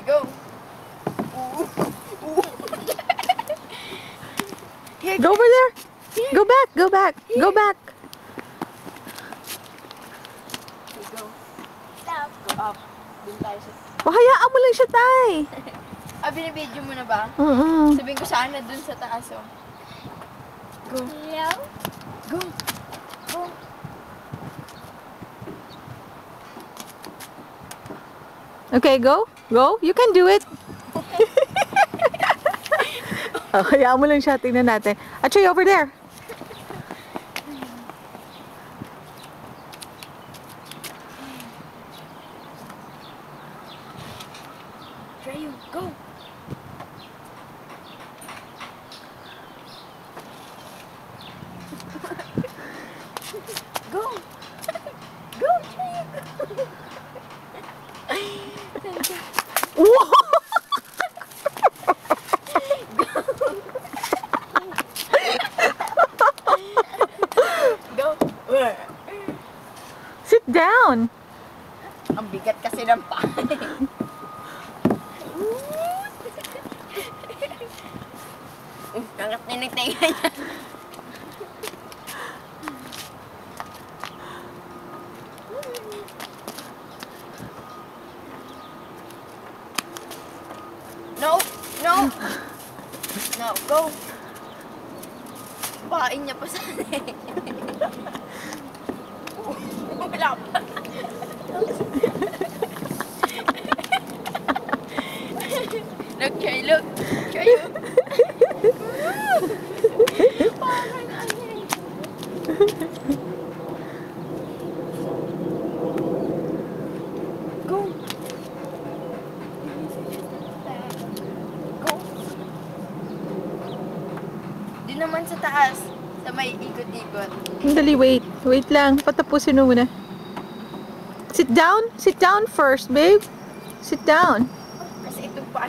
go. Here, Go over there. Here. Go back. Go back. Here. Go back. Go. Stop. Go up. Dun tayo sa... Hayaan mo lang siya, tay. Binibidyo mo na ba? Sabihin ko sana dun sa taas, oh. Go. Yeah. Go. Go. Okay, go. Go. You can do it. Hayaan mo lang siya. Tingnan natin. Actually, over there. Try you. Go. Go. Go. Try you. Go. Sit down. Ang bigat kasi ng paa. Angat na yung tenga niya. No! No! No, go! Pain niya pa sana eh. Wala pa. Look, try, look. Try, look. Parang ano eh. Go. Go. Di naman sa taas. Sa may ikot-ikot. Dali, wait. Wait lang. Patapusin mo muna. Sit down. Sit down first, babe. Sit down. Kasi itong pa.